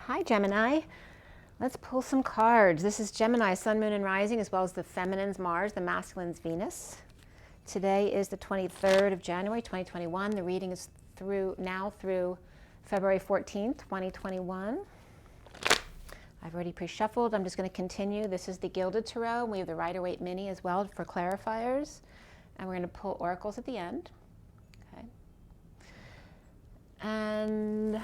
Hi, Gemini. Let's pull some cards. This is Gemini, Sun, Moon, and Rising, as well as the feminine's Mars, the masculine's Venus. Today is the 23rd of January, 2021. The reading is through February 14th, 2021. I've already pre-shuffled. I'm just going to continue. This is the Gilded Tarot. We have the Rider-Waite Mini as well for clarifiers. And we're going to pull oracles at the end. Okay. And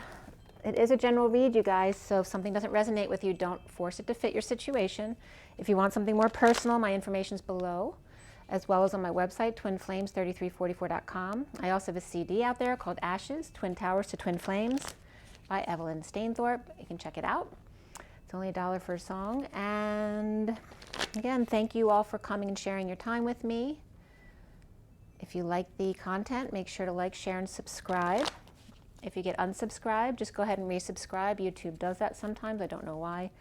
it is a general read, you guys, so if something doesn't resonate with you, don't force it to fit your situation. If you want something more personal, my information is below, as well as on my website, twinflames3344.com. I also have a CD out there called Ashes, Twin Towers to Twin Flames by Evelyn Stainthorpe. You can check it out. It's only $1 for a song. And again, thank you all for coming and sharing your time with me. If you like the content, make sure to like, share, and subscribe. If you get unsubscribed, just go ahead and resubscribe. YouTube does that sometimes. I don't know why.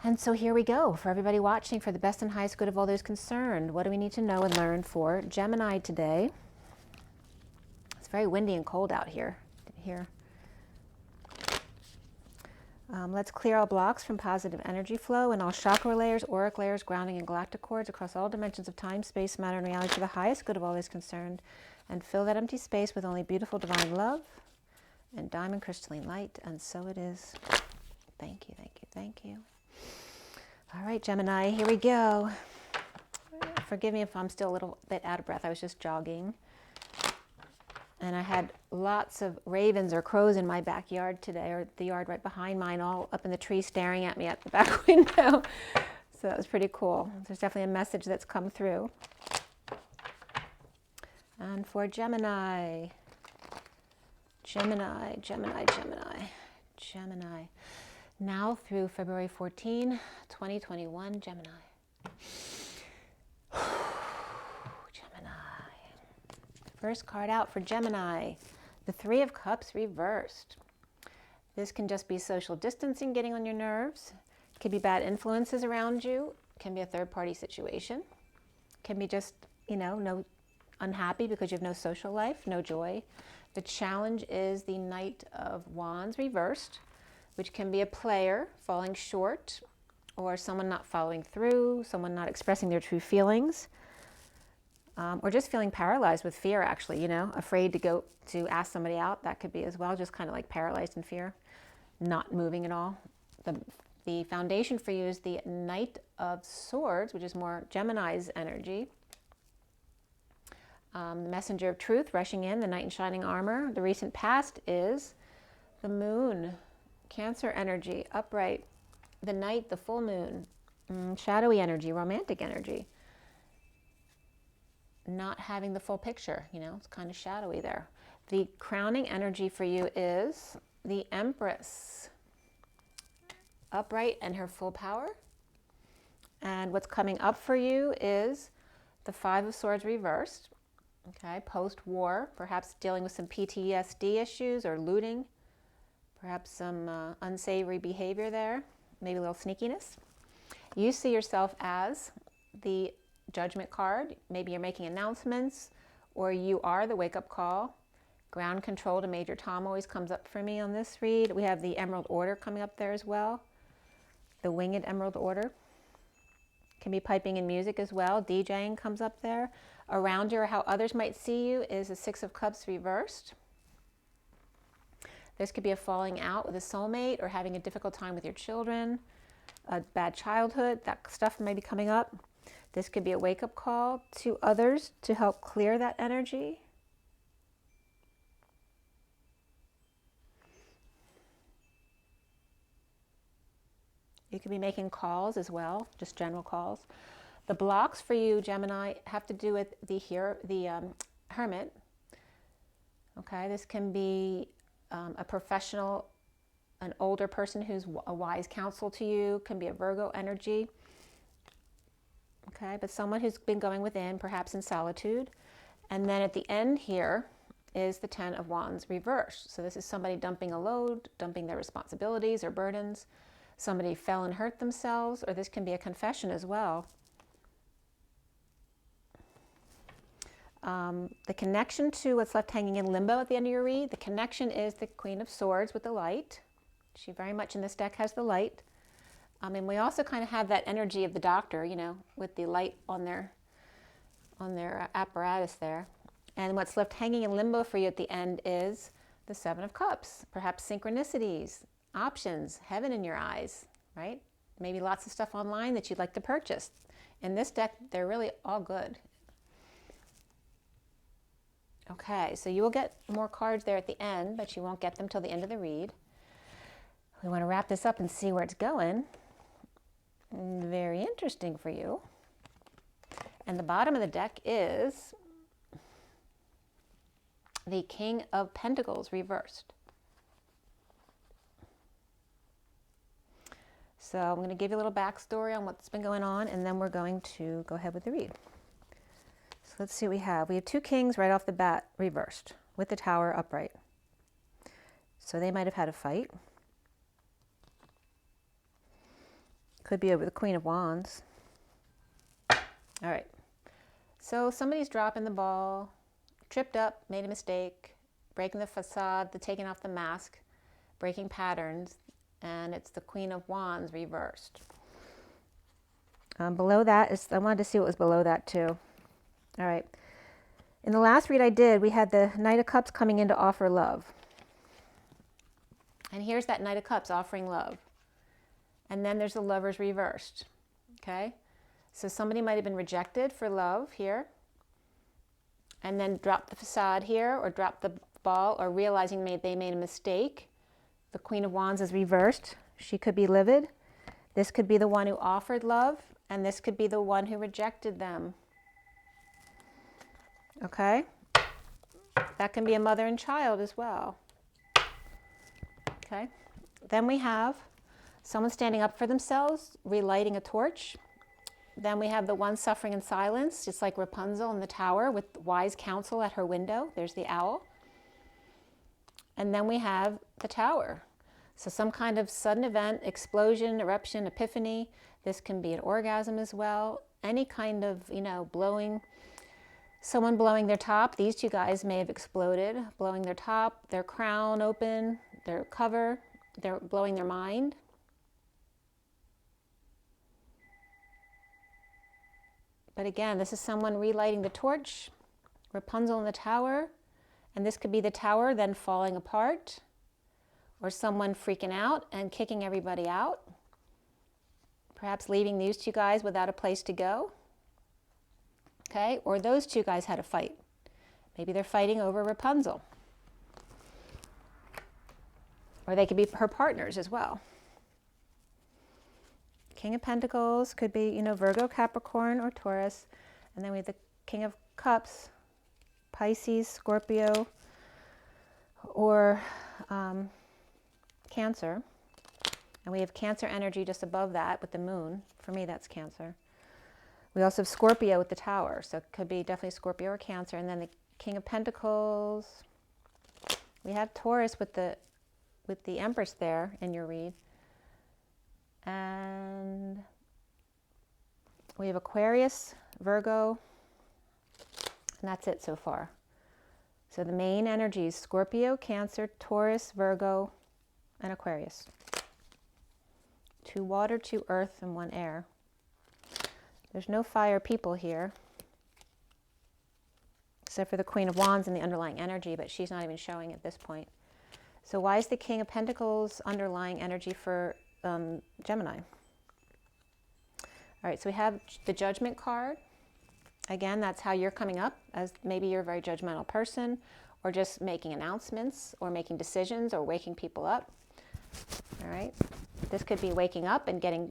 And so here we go. For everybody watching, for the best and highest good of all those concerned, what do we need to know and learn for Gemini today? It's very windy and cold out here. Here. Let's clear all blocks from positive energy flow and all chakra layers, auric layers, grounding, and galactic cords across all dimensions of time, space, matter, and reality for the highest good of all those concerned. And fill that empty space with only beautiful divine love and diamond crystalline light. And so it is. Thank you, thank you, thank you. All right, Gemini, here we go. Forgive me if I'm still a little bit out of breath. I was just jogging. And I had lots of ravens or crows in my backyard today, or the yard right behind mine, all up in the tree staring at me at the back window. So that was pretty cool. There's definitely a message that's come through. And for Gemini, Gemini, Gemini, Gemini, Gemini. Now through February 14, 2021, Gemini. Gemini. First card out for Gemini, the Three of Cups reversed. This can just be social distancing getting on your nerves. It can be bad influences around you. It can be a third-party situation. It can be just, no unhappy because you have no social life, no joy. The challenge is the Knight of Wands reversed, which can be a player falling short, or someone not following through, someone not expressing their true feelings, or just feeling paralyzed with fear, actually, afraid to go to ask somebody out. That could be as well, just kind of like paralyzed in fear, not moving at all. The foundation for you is the Knight of Swords, which is more Gemini's energy. The messenger of truth rushing in, the knight in shining armor. The recent past is the moon, Cancer energy, upright. The night, the full moon, shadowy energy, romantic energy. Not having the full picture, it's kind of shadowy there. The crowning energy for you is the Empress, upright and her full power. And what's coming up for you is the Five of Swords reversed. Okay, post-war, perhaps dealing with some PTSD issues or looting, perhaps some unsavory behavior there, maybe a little sneakiness. You see yourself as the Judgment card. Maybe you're making announcements, or you are the wake-up call. Ground control to Major Tom always comes up for me on this read. We have the Emerald Order coming up there as well. The Winged Emerald Order. Can be piping in music as well. DJing comes up there. Around you, or how others might see you, is the Six of Cups reversed. This could be a falling out with a soulmate, or having a difficult time with your children, a bad childhood. That stuff may be coming up. This could be a wake-up call to others to help clear that energy. You could be making calls as well, just general calls. The blocks for you, Gemini, have to do with the Hermit. Okay, this can be a professional, an older person who's a wise counsel to you. Can be a Virgo energy. Okay, but someone who's been going within, perhaps in solitude. And then at the end here is the Ten of Wands reversed. So this is somebody dumping a load, dumping their responsibilities or burdens. Somebody fell and hurt themselves, or this can be a confession as well. The connection to what's left hanging in limbo at the end of your read, the connection is the Queen of Swords with the light, She very much in this deck has the light. And we also kind of have that energy of the doctor, you know, with the light on their apparatus there. And what's left hanging in limbo for you at the end is the Seven of Cups. Perhaps synchronicities, options, heaven in your eyes, right? Maybe lots of stuff online that you'd like to purchase. In this deck, they're really all good. Okay, so you will get more cards there at the end, but you won't get them till the end of the read. We want to wrap this up and see where it's going. Very interesting for you. And the bottom of the deck is the King of Pentacles reversed. So I'm going to give you a little backstory on what's been going on, and then we're going to go ahead with the read. So let's see what we have. We have two kings right off the bat reversed with the Tower upright. So they might have had a fight. Could be over the Queen of Wands. All right. So somebody's dropping the ball, tripped up, made a mistake, breaking the facade, taking off the mask, breaking patterns, and it's the Queen of Wands reversed. Below that is, I wanted to see what was below that too. All right. In the last read I did, we had the Knight of Cups coming in to offer love. And here's that Knight of Cups offering love. And then there's the Lovers reversed. Okay? So somebody might have been rejected for love here, and then dropped the facade here, or dropped the ball, or realizing they made a mistake. The Queen of Wands is reversed. She could be livid. This could be the one who offered love, and this could be the one who rejected them. Okay? That can be a mother and child as well. Okay? Then we have someone standing up for themselves, relighting a torch. Then we have the one suffering in silence, just like Rapunzel in the tower with wise counsel at her window. There's the owl. And then we have the Tower. So some kind of sudden event, explosion, eruption, epiphany. This can be an orgasm as well. Any kind of, you know, someone blowing their top. These two guys may have exploded, blowing their top, their crown open, their cover. They're blowing their mind. But again, this is someone relighting the torch, Rapunzel in the tower, and this could be the tower then falling apart, or someone freaking out and kicking everybody out, perhaps leaving these two guys without a place to go. Okay, or those two guys had a fight. Maybe they're fighting over Rapunzel. Or they could be her partners as well. King of Pentacles could be, you know, Virgo, Capricorn, or Taurus. And then we have the King of Cups, Pisces, Scorpio, or Cancer. And we have Cancer energy just above that with the moon. For me, that's Cancer. We also have Scorpio with the Tower. So it could be definitely Scorpio or Cancer. And then the King of Pentacles. We have Taurus with the Empress there in your read. And we have Aquarius, Virgo, and that's it so far. So the main energies, Scorpio, Cancer, Taurus, Virgo, and Aquarius. 2 water, 2 earth, and 1 air. There's no fire people here, except for the Queen of Wands and the underlying energy, but she's not even showing at this point. So why is the King of Pentacles underlying energy for Gemini? All right, so we have the Judgment card. Again, that's how you're coming up, as maybe you're a very judgmental person, or just making announcements, or making decisions, or waking people up. All right, this could be waking up and getting,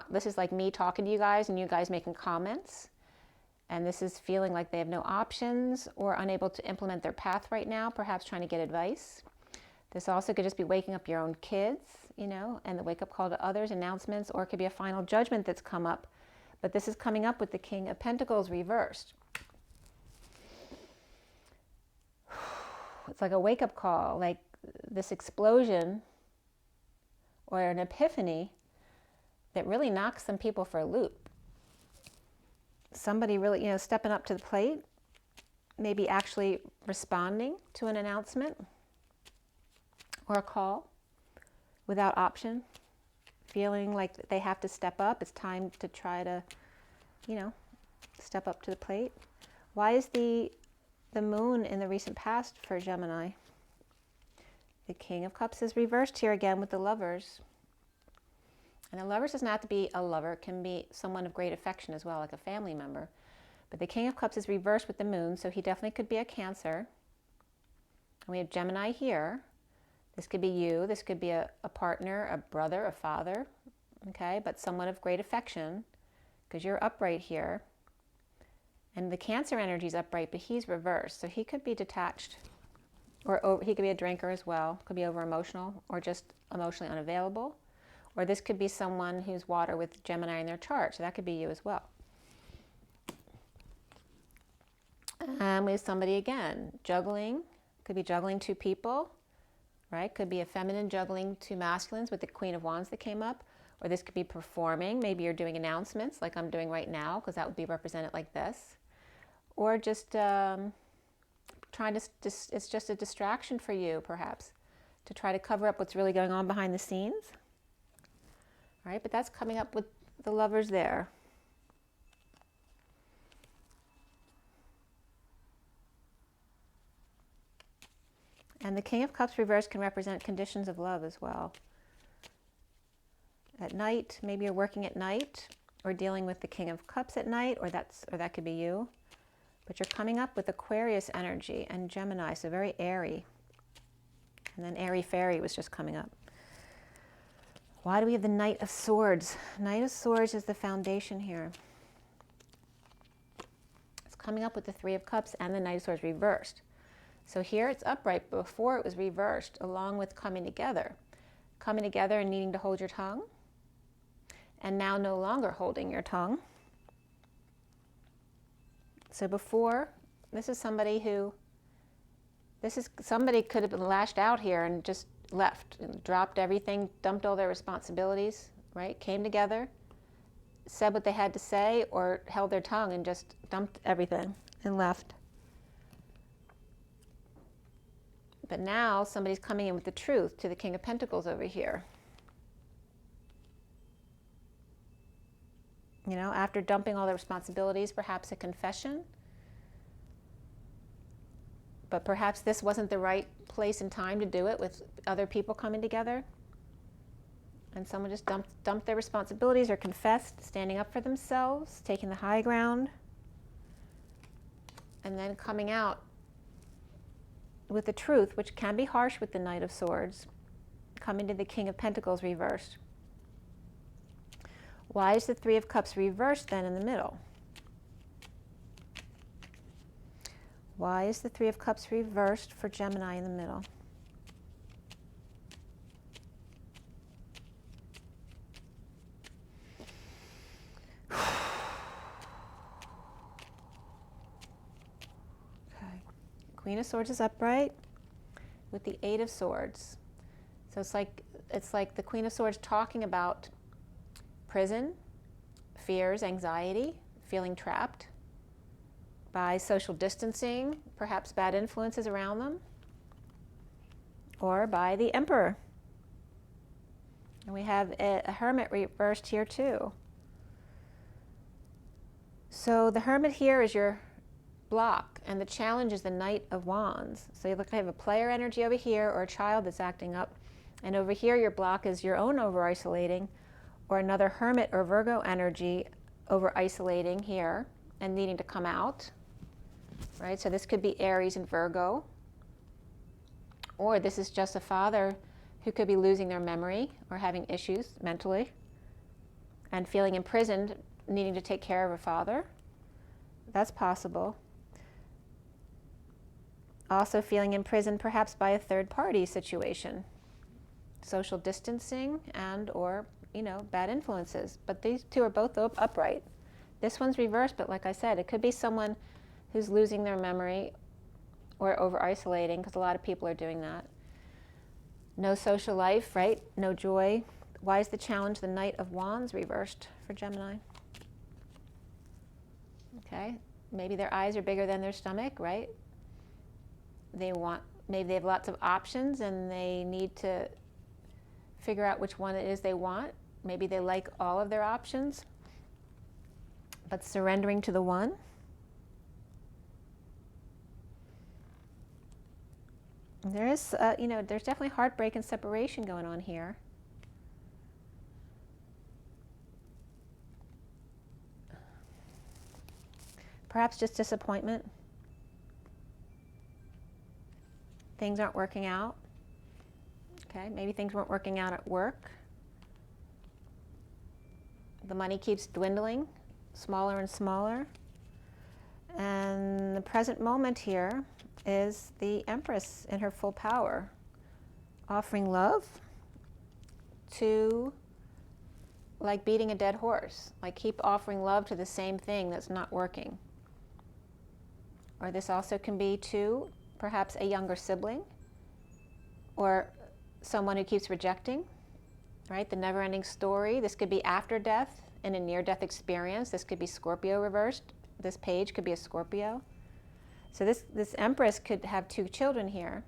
this is like me talking to you guys and you guys making comments. And this is feeling like they have no options or unable to implement their path right now, perhaps trying to get advice. This also could just be waking up your own kids, you know, and the wake-up call to others, announcements, or it could be a final judgment that's come up. But this is coming up with the King of Pentacles reversed. It's like a wake-up call, like this explosion or an epiphany that really knocks some people for a loop. Somebody really, you know, stepping up to the plate, maybe actually responding to an announcement or a call. without option, feeling like they have to step up. It's time to try to, you know, step up to the plate. Why is the moon in the recent past for Gemini? The King of Cups is reversed here again with the Lovers. And the Lovers doesn't have to be a lover. It can be someone of great affection as well, like a family member. But the King of Cups is reversed with the moon, so he definitely could be a Cancer. And we have Gemini here. This could be you. This could be a partner, a brother, a father, okay? But someone of great affection, because you're upright here. And the Cancer energy is upright, but he's reversed. So he could be detached, or he could be a drinker as well. Could be over-emotional, or just emotionally unavailable. Or this could be someone who's water with Gemini in their chart. So that could be you as well. We have somebody again, juggling. Could be juggling two people, right? Could be a feminine juggling two masculines with the Queen of Wands that came up. Or this could be performing. Maybe you're doing announcements like I'm doing right now, because that would be represented like this. Or just trying to, it's just a distraction for you, perhaps, to try to cover up what's really going on behind the scenes. All right, but that's coming up with the Lovers there. And the King of Cups reversed can represent conditions of love as well. At night, maybe you're working at night or dealing with the King of Cups at night, or that could be you. But you're coming up with Aquarius energy and Gemini, so very airy. And then airy fairy was just coming up. Why do we have the Knight of Swords? Knight of Swords is the foundation here. It's coming up with the Three of Cups and the Knight of Swords reversed. So here it's upright, but before it was reversed, along with coming together. Coming together and needing to hold your tongue, and now no longer holding your tongue. So before, this is somebody could have been lashed out here and just left, and dropped everything, dumped all their responsibilities, right? Came together, said what they had to say, or held their tongue and just dumped everything and left. But now somebody's coming in with the truth to the King of Pentacles over here. You know, after dumping all the responsibilities, perhaps a confession. But perhaps this wasn't the right place and time to do it with other people coming together. And someone just dumped their responsibilities or confessed, standing up for themselves, taking the high ground. And then coming out with the truth, which can be harsh with the Knight of Swords, coming to the King of Pentacles reversed. Why is the Three of Cups reversed then in the middle? Why is the Three of Cups reversed for Gemini in the middle? Okay. Queen of Swords is upright with the Eight of Swords. So it's like the Queen of Swords talking about prison, fears, anxiety, feeling trapped by social distancing, perhaps bad influences around them, or by the Emperor. And we have a Hermit reversed here too. So the Hermit here is your block, and the challenge is the Knight of Wands. So you look, I have a player energy over here, or a child that's acting up, and over here your block is your own over-isolating, or another Hermit or Virgo energy over-isolating here and needing to come out, right? So this could be Aries and Virgo, or this is just a father who could be losing their memory or having issues mentally and feeling imprisoned, needing to take care of a father. That's possible. Also feeling imprisoned perhaps by a third-party situation, social distancing and or, you know, bad influences. But these two are both upright. This one's reversed, but like I said, it could be someone who's losing their memory or over-isolating, because a lot of people are doing that. No social life, right? No joy. Why is the challenge the Knight of Wands reversed for Gemini? Okay, maybe their eyes are bigger than their stomach, right? Maybe they have lots of options and they need to figure out which one it is they want. Maybe they like all of their options, but surrendering to the one. There is, you know, there's definitely heartbreak and separation going on here. Perhaps just disappointment. Things aren't working out. Okay, maybe things weren't working out at work. The money keeps dwindling, smaller and smaller. And the present moment here is the Empress in her full power, offering love to, like beating a dead horse, like keep offering love to the same thing that's not working. Or this also can be to perhaps a younger sibling or someone who keeps rejecting, right? The never-ending story. This could be after death in a near-death experience. This could be Scorpio reversed. This page could be a Scorpio. So this Empress could have 2 children here.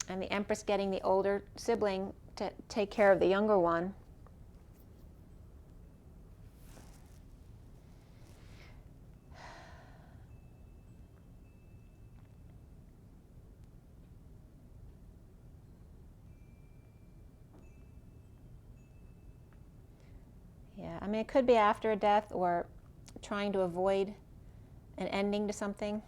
And the Empress getting the older sibling to take care of the younger one. Yeah, I mean, it could be after a death or trying to avoid an ending to something.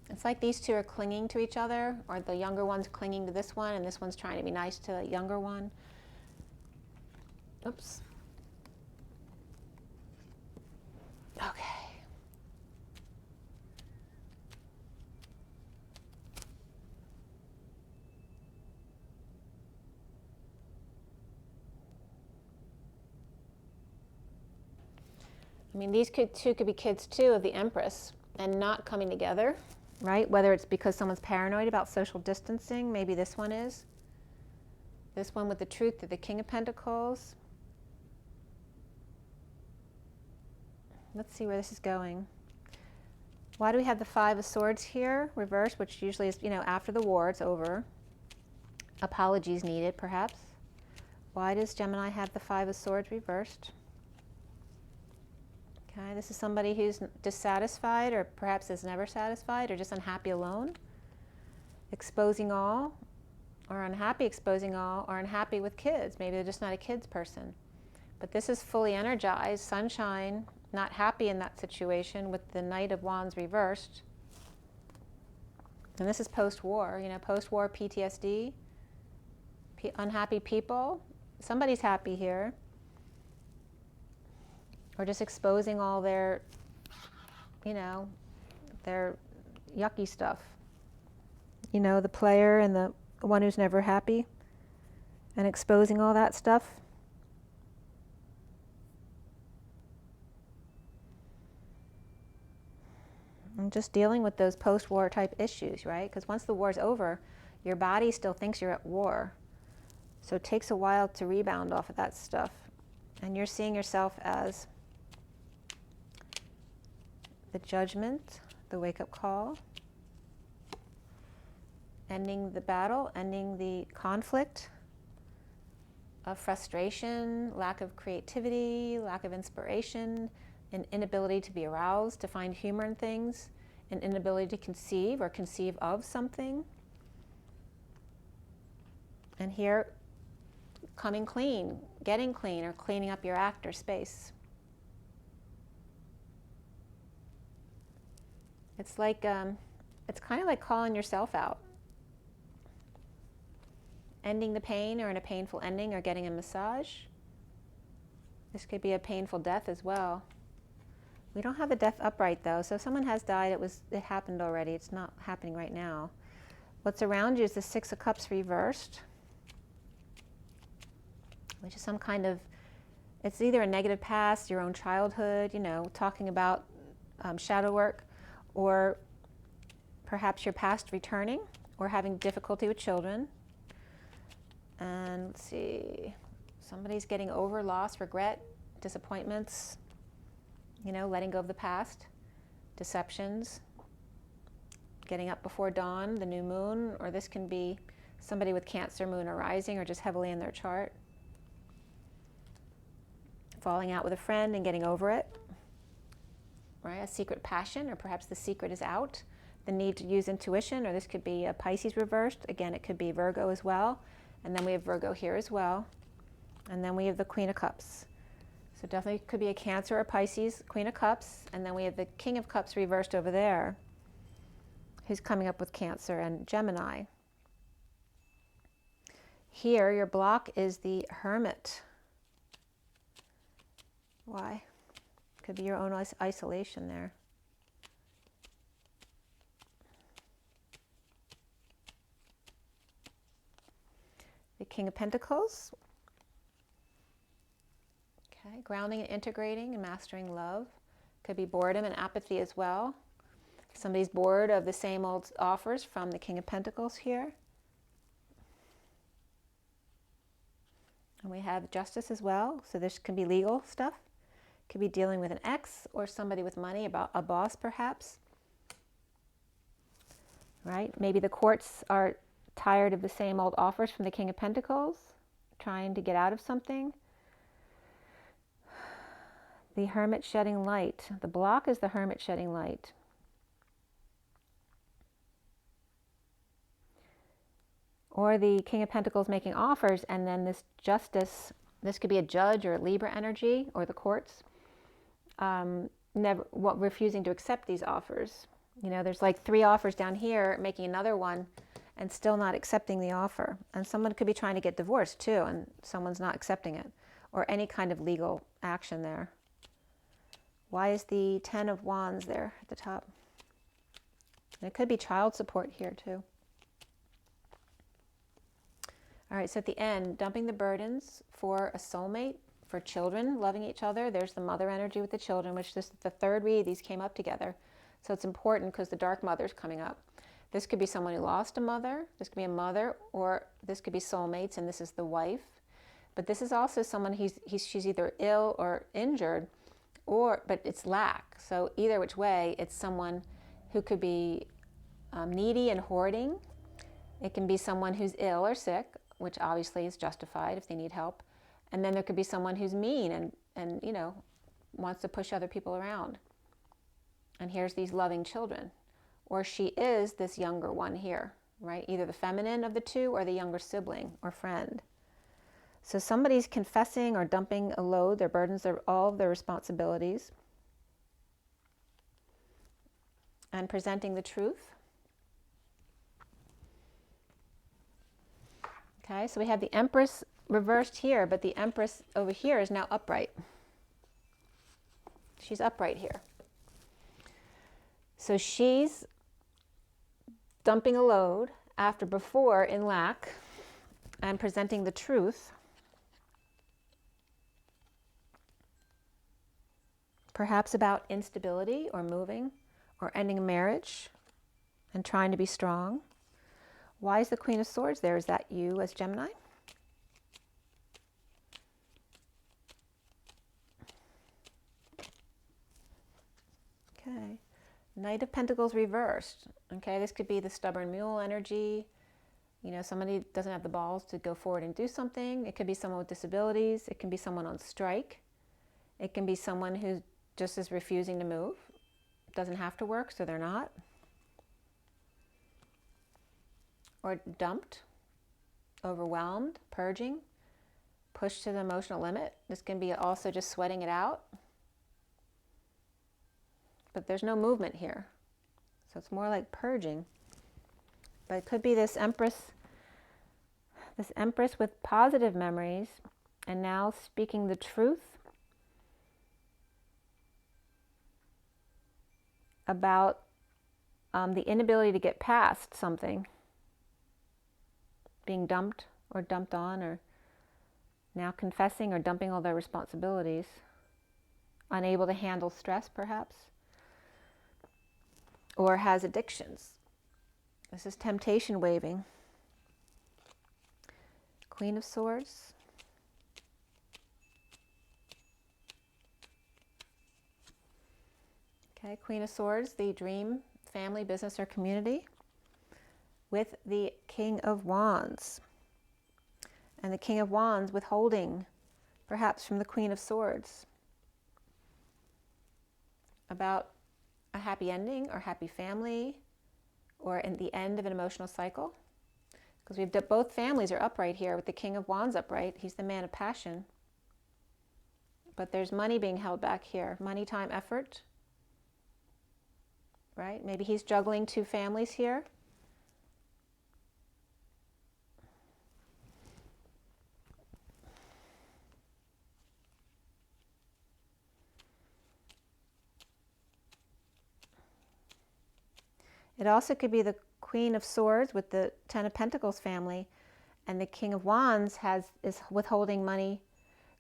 It's like these 2 are clinging to each other, or the younger one's clinging to this one, and this one's trying to be nice to the younger one. Oops. Okay. I mean, these 2 could be kids too of the Empress and not coming together, right? Whether it's because someone's paranoid about social distancing, maybe this one is. This one with the Truth of the King of Pentacles. Let's see where this is going. Why do we have the 5 of Swords here, reversed, which usually is, you know, after the war, it's over. Apologies needed, perhaps. Why does Gemini have the 5 of Swords reversed? Okay, this is somebody who's dissatisfied, or perhaps is never satisfied, or just unhappy alone. Exposing all, or unhappy exposing all, or unhappy with kids. Maybe they're just not a kids person. But this is fully energized, sunshine, not happy in that situation with the Knight of Wands reversed. And this is post-war, you know, post-war PTSD, unhappy people. Somebody's happy here. Or just exposing all their, you know, their yucky stuff. You know, the player and the one who's never happy, and exposing all that stuff. And just dealing with those post-war type issues, right? Because once the war's over, your body still thinks you're at war. So it takes a while to rebound off of that stuff. And you're seeing yourself as the Judgment, the wake-up call, ending the battle, ending the conflict of frustration, lack of creativity, lack of inspiration, an inability to be aroused, to find humor in things, an inability to conceive or conceive of something. And here, coming clean, getting clean, or cleaning up your act or space. It's like, it's kind of like calling yourself out. Ending the pain, or in a painful ending, or getting a massage. This could be a painful death as well. We don't have the death upright though, so if someone has died, it happened already. It's not happening right now. What's around you is the 6 of Cups reversed, which is some kind of, it's either a negative past, your own childhood, you know, talking about shadow work, or perhaps your past returning, or having difficulty with children. And let's see, somebody's getting over loss, regret, disappointments, you know, letting go of the past, deceptions, getting up before dawn, the new moon, or this can be somebody with Cancer moon arising or just heavily in their chart. Falling out with a friend and getting over it, right? A secret passion, or perhaps the secret is out. The need to use intuition, or this could be a Pisces reversed. Again, it could be Virgo as well. And then we have Virgo here as well. And then we have the Queen of Cups. So definitely could be a Cancer or Pisces, Queen of Cups. And then we have the King of Cups reversed over there, who's coming up with Cancer and Gemini. Here, your block is the Hermit. Why? Could be your own isolation there. The King of Pentacles. Okay, grounding and integrating and mastering love. Could be boredom and apathy as well. Somebody's bored of the same old offers from the King of Pentacles here. And we have Justice as well. So this can be legal stuff. Could be dealing with an ex or somebody with money, about a boss perhaps. Right? Maybe the courts are tired of the same old offers from the King of Pentacles, trying to get out of something. The Hermit shedding light. The block is the Hermit shedding light. Or the King of Pentacles making offers, and then this Justice, this could be a judge or a Libra energy, or the courts, refusing to accept these offers. You know, there's like 3 offers down here, making another one, and still not accepting the offer. And someone could be trying to get divorced too, and someone's not accepting it, or any kind of legal action there. Why is the 10 of Wands there at the top? And it could be child support here too. All right, so at the end, dumping the burdens for a soulmate, for children, loving each other. There's the mother energy with the children, which this is the third read, these came up together. So it's important because the dark mother's coming up. This could be someone who lost a mother, this could be a mother, or this could be soulmates, and this is the wife. But this is also someone, she's either ill or injured, but it's lack. So either which way, it's someone who could be needy and hoarding. It can be someone who's ill or sick, which obviously is justified if they need help. And then there could be someone who's mean and you know, wants to push other people around. And here's these loving children. Or she is this younger one here, right? Either the feminine of the two or the younger sibling or friend. So somebody's confessing or dumping a load, their burdens, all of their responsibilities, and presenting the truth. Okay, so we have the Empress reversed here, but the Empress over here is now upright. She's upright here. So she's dumping a load before in lack and presenting the truth. Perhaps about instability or moving or ending a marriage and trying to be strong. Why is the Queen of Swords there? Is that you as Gemini? Okay. Knight of Pentacles reversed. Okay, this could be the stubborn mule energy. You know, somebody doesn't have the balls to go forward and do something. It could be someone with disabilities. It can be someone on strike. It can be someone who just is refusing to move. Doesn't have to work, so they're not. Or dumped, overwhelmed, purging, pushed to the emotional limit. This can be also just sweating it out. But there's no movement here. So it's more like purging. But it could be this Empress with positive memories and now speaking the truth about the inability to get past something, being dumped or dumped on, or now confessing or dumping all their responsibilities, unable to handle stress perhaps, or has addictions. This is temptation waving. Queen of Swords. Okay, Queen of Swords, the dream family, business, or community, with the King of Wands. And the King of Wands withholding, perhaps from the Queen of Swords, about a happy ending or happy family, or in the end of an emotional cycle. Because we've both families are upright here with the King of Wands upright. He's the man of passion. But there's money being held back here. Money, time, effort. Right? Maybe he's juggling two families here. It also could be the Queen of Swords with the Ten of Pentacles family, and the King of Wands is withholding money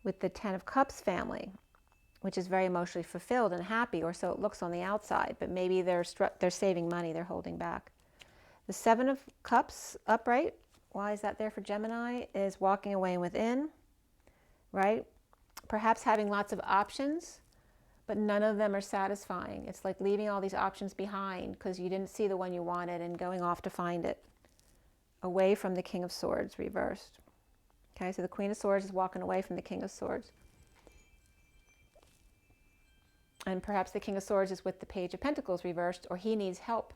with the Ten of Cups family, which is very emotionally fulfilled and happy, or so it looks on the outside, but maybe they're saving money, they're holding back. The Seven of Cups upright, why is that there for Gemini, is walking away within, right? Perhaps having lots of options, but none of them are satisfying. It's like leaving all these options behind because you didn't see the one you wanted and going off to find it. Away from the King of Swords reversed. Okay, so the Queen of Swords is walking away from the King of Swords. And perhaps the King of Swords is with the Page of Pentacles reversed, or he needs help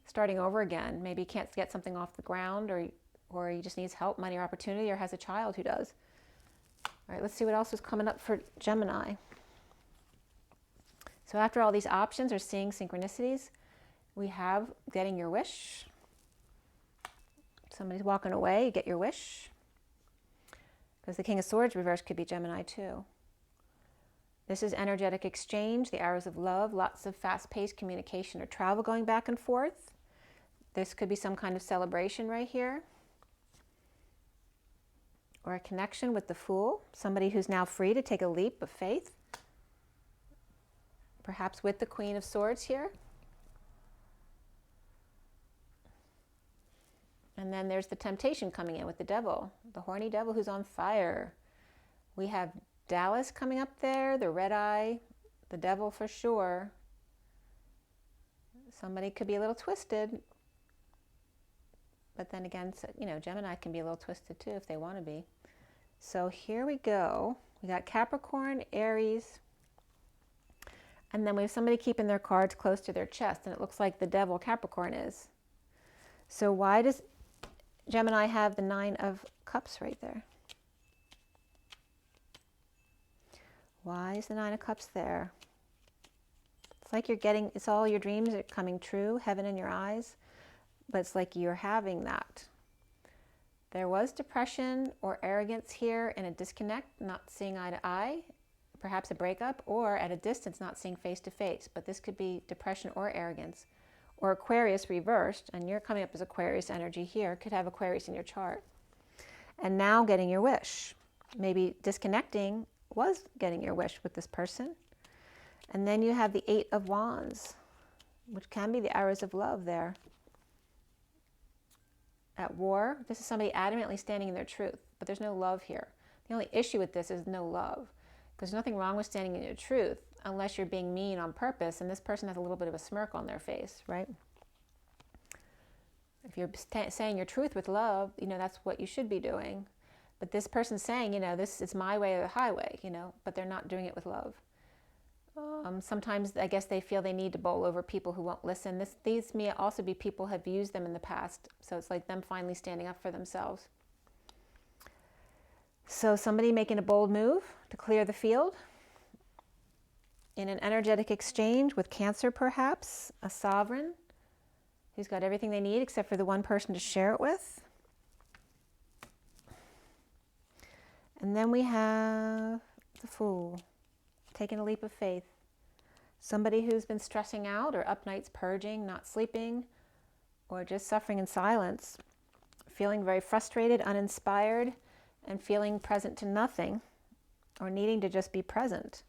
starting over again. Maybe he can't get something off the ground, or he just needs help, money, or opportunity, or has a child who does. All right, let's see what else is coming up for Gemini. So after all these options or seeing synchronicities, we have getting your wish. Somebody's walking away, you get your wish. Because the King of Swords reverse could be Gemini too. This is energetic exchange, the arrows of love, lots of fast-paced communication or travel going back and forth. This could be some kind of celebration right here. Or a connection with the Fool, somebody who's now free to take a leap of faith. Perhaps with the Queen of Swords here. And then there's the temptation coming in with the devil, the horny devil who's on fire. We have Dallas coming up there, the red eye, the devil for sure. Somebody could be a little twisted. But then again, you know, Gemini can be a little twisted too if they want to be. So here we go. We got Capricorn, Aries, and then we have somebody keeping their cards close to their chest, and it looks like the devil Capricorn is. So why does Gemini have the Nine of Cups right there? Why is the Nine of Cups there? It's like you're getting, it's all your dreams are coming true, heaven in your eyes, but it's like you're having that. There was depression or arrogance here and a disconnect, not seeing eye to eye, perhaps a breakup, or at a distance, not seeing face to face. But this could be depression or arrogance, or Aquarius reversed, and you're coming up as Aquarius energy here, could have Aquarius in your chart. And now getting your wish. Maybe disconnecting was getting your wish with this person. And then you have the Eight of Wands, which can be the arrows of love there. At war, this is somebody adamantly standing in their truth, but there's no love here. The only issue with this is no love. Because there's nothing wrong with standing in your truth unless you're being mean on purpose, and this person has a little bit of a smirk on their face, right? If you're saying your truth with love, you know, that's what you should be doing. But this person's saying, you know, this is my way or the highway, you know, but they're not doing it with love. Sometimes I guess they feel they need to bowl over people who won't listen. These may also be people who have used them in the past. So it's like them finally standing up for themselves. So somebody making a bold move to clear the field in an energetic exchange with Cancer, perhaps, a sovereign who's got everything they need except for the one person to share it with. And then we have the Fool, taking a leap of faith. Somebody who's been stressing out or up nights purging, not sleeping, or just suffering in silence, feeling very frustrated, uninspired, and feeling present to nothing, or needing to just be present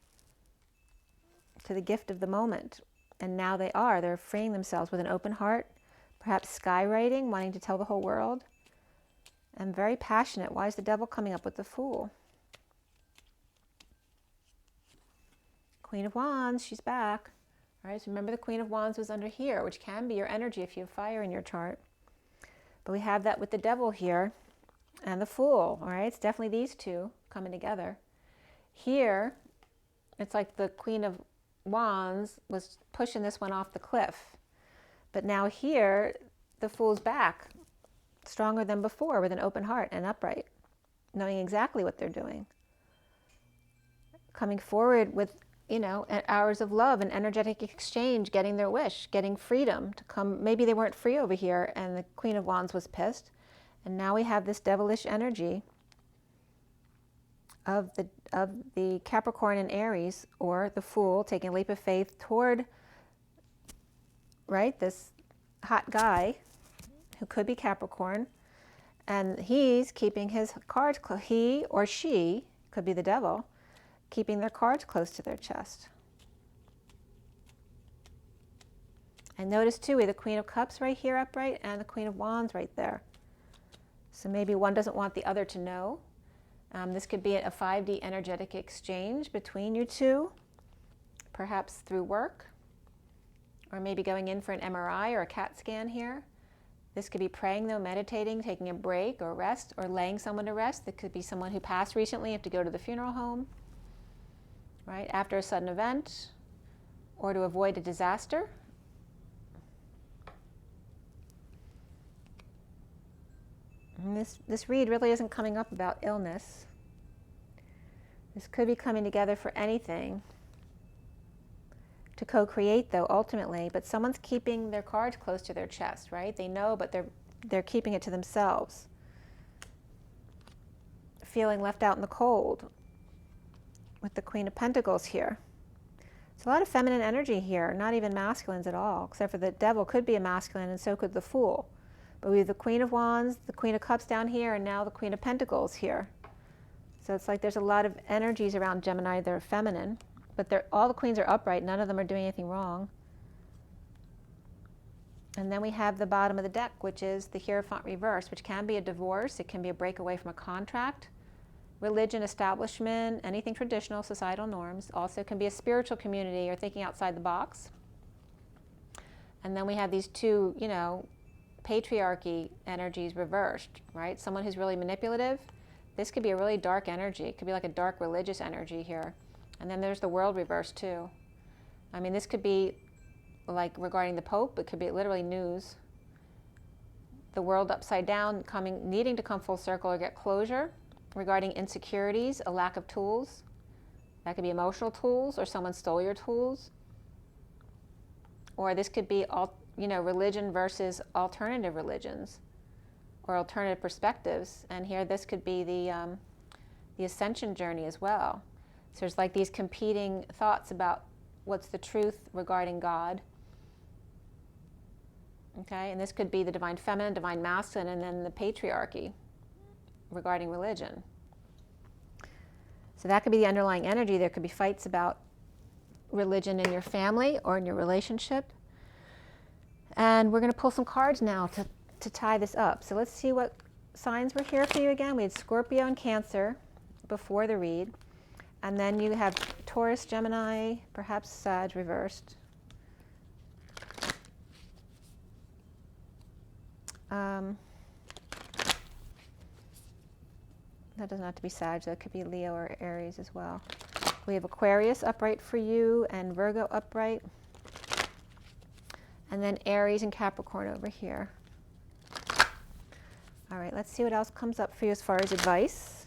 to the gift of the moment. And now they're freeing themselves with an open heart, perhaps skywriting, wanting to tell the whole world, and very passionate. Why is the devil coming up with the Fool? Queen of Wands, she's back. All right, so remember the Queen of Wands was under here, which can be your energy if you have fire in your chart. But we have that with the Devil here and the Fool, all right? It's definitely these two coming together. Here, it's like the Queen of Wands was pushing this one off the cliff. But now here, the Fool's back, stronger than before, with an open heart and upright, knowing exactly what they're doing. Coming forward with, you know, hours of love and energetic exchange, getting their wish, getting freedom to come. Maybe they weren't free over here and the Queen of Wands was pissed. And now we have this devilish energy of the Capricorn and Aries, or the Fool taking a leap of faith toward, right, this hot guy who could be Capricorn. And he's keeping his cards close. He or she, could be the Devil, keeping their cards close to their chest. And notice too, we have the Queen of Cups right here upright and the Queen of Wands right there. So maybe one doesn't want the other to know. This could be a 5D energetic exchange between you two, perhaps through work, or maybe going in for an MRI or a CAT scan here. This could be praying though, meditating, taking a break or rest, or laying someone to rest. It could be someone who passed recently, you have to go to the funeral home, right, after a sudden event, or to avoid a disaster. And this read really isn't coming up about illness. This could be coming together for anything to co-create though, ultimately, but someone's keeping their cards close to their chest, right? They know, but they're keeping it to themselves. Feeling left out in the cold with the Queen of Pentacles here. There's a lot of feminine energy here, not even masculines at all, except for the Devil could be a masculine and so could the Fool. But we have the Queen of Wands, the Queen of Cups down here, and now the Queen of Pentacles here. So it's like there's a lot of energies around Gemini that are feminine, but all the queens are upright. None of them are doing anything wrong. And then we have the bottom of the deck, which is the Hierophant reverse, which can be a divorce. It can be a breakaway from a contract, religion, establishment, anything traditional, societal norms. Also can be a spiritual community or thinking outside the box. And then we have these two, you know, patriarchy energies reversed, right? Someone who's really manipulative. This could be a really dark energy. It could be like a dark religious energy here. And then there's the World reversed too. I mean, this could be like regarding the Pope. It could be literally news. The World upside down, needing to come full circle or get closure regarding insecurities, a lack of tools. That could be emotional tools, or someone stole your tools. Or this could be religion versus alternative religions or alternative perspectives. And here this could be the ascension journey as well. So there's like these competing thoughts about what's the truth regarding God. Okay, and this could be the divine feminine, divine masculine, and then the patriarchy regarding religion. So that could be the underlying energy. There could be fights about religion in your family or in your relationship. And we're going to pull some cards now to tie this up. So let's see what signs were here for you again. We had Scorpio and Cancer before the read. And then you have Taurus, Gemini, perhaps Sag reversed. That doesn't have to be Sag, that could be Leo or Aries as well. We have Aquarius upright for you and Virgo upright. And then Aries and Capricorn over here. All right, let's see what else comes up for you as far as advice.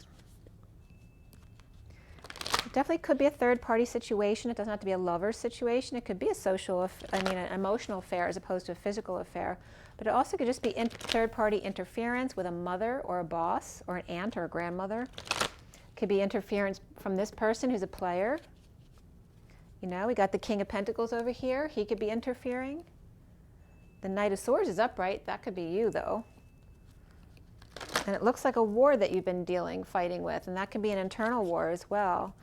It definitely could be a third-party situation. It doesn't have to be a lover's situation. It could be a an emotional affair as opposed to a physical affair. But it also could just be third-party interference with a mother or a boss or an aunt or a grandmother. It could be interference from this person who's a player. You know, we got the King of Pentacles over here. He could be interfering. The Knight of Swords is upright. That could be you, though. And it looks like a war that you've been fighting with. And that can be an internal war as well,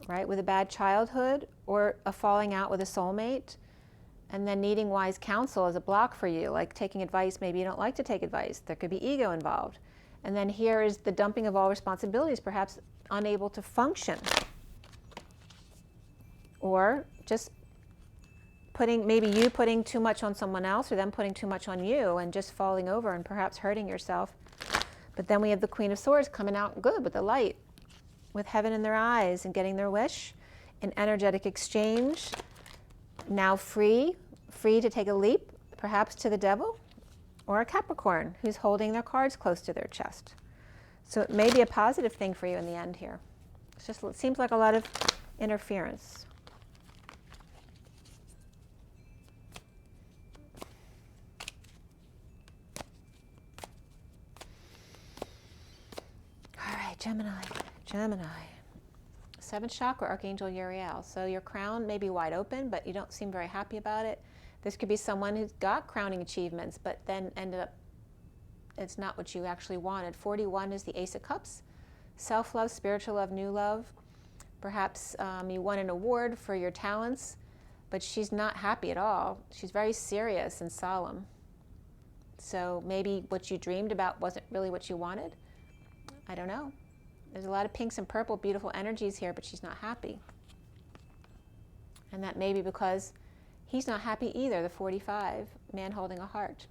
right? With a bad childhood or a falling out with a soulmate. And then needing wise counsel as a block for you, like taking advice. Maybe you don't like to take advice. There could be ego involved. And then here is the dumping of all responsibilities, perhaps unable to function. Or just maybe you putting too much on someone else, or them putting too much on you and just falling over and perhaps hurting yourself. But then we have the Queen of Swords coming out good with the light, with heaven in their eyes and getting their wish, an energetic exchange, now free to take a leap, perhaps to the devil, or a Capricorn who's holding their cards close to their chest. So it may be a positive thing for you in the end here. It seems like a lot of interference. All right, Gemini. 7th chakra, Archangel Uriel. So your crown may be wide open, but you don't seem very happy about it. This could be someone who's got crowning achievements, but then ended up, it's not what you actually wanted. 41 is the Ace of Cups. Self-love, spiritual love, new love. Perhaps you won an award for your talents, but she's not happy at all. She's very serious and solemn. So maybe what you dreamed about wasn't really what you wanted. I don't know. There's a lot of pinks and purple, beautiful energies here, but she's not happy. And that may be because he's not happy either, the 45, man holding a heart.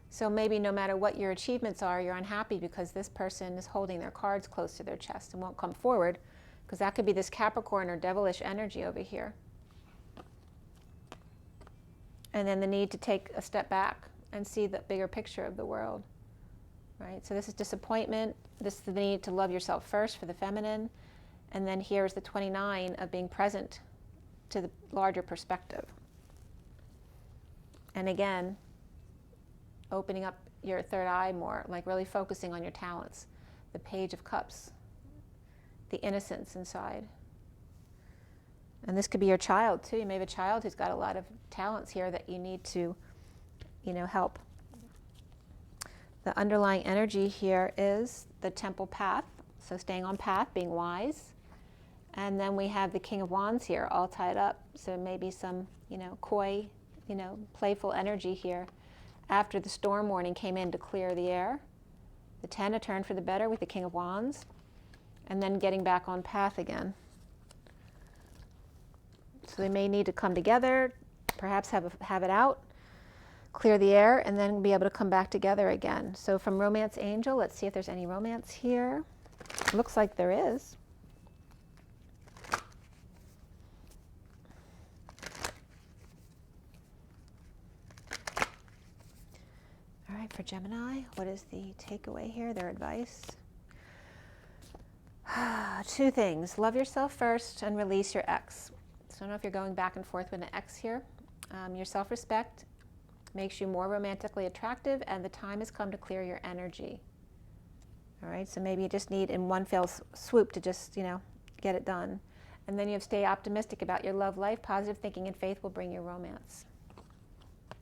So maybe no matter what your achievements are, you're unhappy because this person is holding their cards close to their chest and won't come forward, because that could be this Capricorn or devilish energy over here. And then the need to take a step back and see the bigger picture of the world. Right? So this is disappointment. This is the need to love yourself first for the feminine. And then here's the 29 of being present to the larger perspective. And again, opening up your third eye more, like really focusing on your talents. The Page of Cups, the innocence inside. And this could be your child too. You may have a child who's got a lot of talents here that you need to, help. The underlying energy here is the Temple path, so staying on path, being wise. And then we have the King of Wands here, all tied up. So maybe some, coy, playful energy here. After the storm warning came in to clear the air. The 10, a turn for the better with the King of Wands. And then getting back on path again. So they may need to come together, perhaps have it out, clear the air, and then be able to come back together again. So from Romance Angel, let's see if there's any romance here. Looks like there is. All right, for Gemini, what is the takeaway here, their advice? 2 things. Love yourself first and release your ex. So I don't know if you're going back and forth with an ex here. Your self-respect makes you more romantically attractive, and the time has come to clear your energy. All right, so maybe you just need in one fell swoop to just, get it done. And then you have to stay optimistic about your love life. Positive thinking and faith will bring you romance.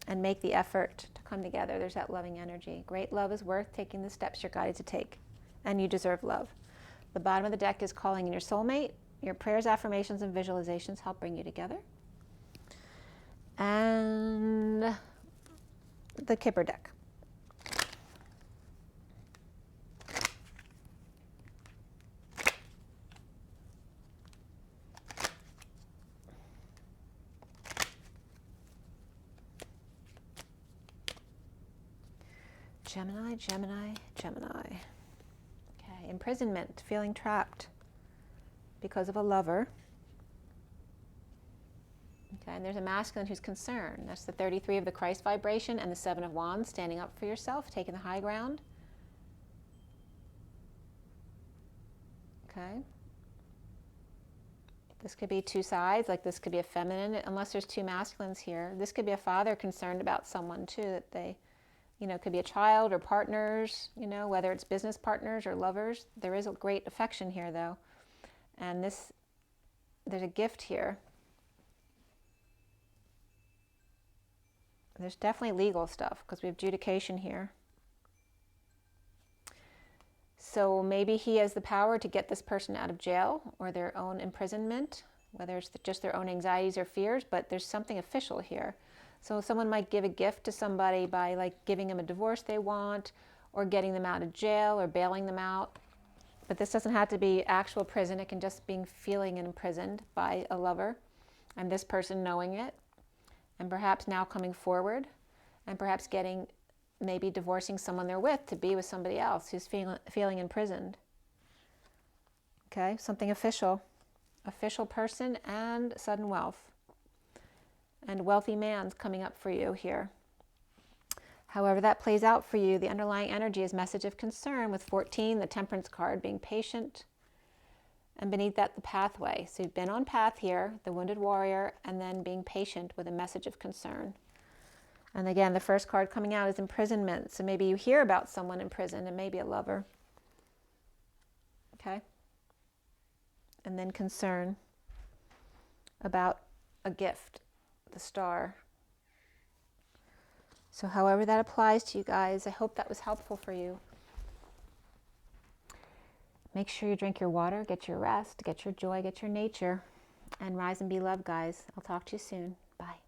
And make the effort to come together. There's that loving energy. Great love is worth taking the steps you're guided to take, and you deserve love. The bottom of the deck is calling in your soulmate. Your prayers, affirmations, and visualizations help bring you together. And the Kipper deck. Gemini. Okay, imprisonment, feeling trapped because of a lover. Okay, and there's a masculine who's concerned. That's the 33 of the Christ vibration and the 7 of Wands, standing up for yourself, taking the high ground. Okay. This could be 2 sides, like this could be a feminine, unless there's 2 masculines here. This could be a father concerned about someone too, that they, could be a child or partners, whether it's business partners or lovers. There is a great affection here though. And there's a gift here. There's definitely legal stuff because we have adjudication here. So maybe he has the power to get this person out of jail or their own imprisonment, whether it's just their own anxieties or fears, but there's something official here. So someone might give a gift to somebody by like giving them a divorce they want, or getting them out of jail or bailing them out. But this doesn't have to be actual prison. It can just be feeling imprisoned by a lover. and this person knowing it, and perhaps now coming forward, and perhaps maybe divorcing someone they're with to be with somebody else who's feeling imprisoned. Okay, something official person, and sudden wealth. And wealthy man's coming up for you here. However that plays out for you, the underlying energy is message of concern with 14, the Temperance card, being patient, and beneath that, the pathway. So you've been on path here, the wounded warrior, and then being patient with a message of concern. And again, the first card coming out is imprisonment. So maybe you hear about someone in prison, and maybe a lover. Okay? And then concern about a gift, the Star. So however that applies to you guys, I hope that was helpful for you. Make sure you drink your water, get your rest, get your joy, get your nature, and rise and be loved, guys. I'll talk to you soon. Bye.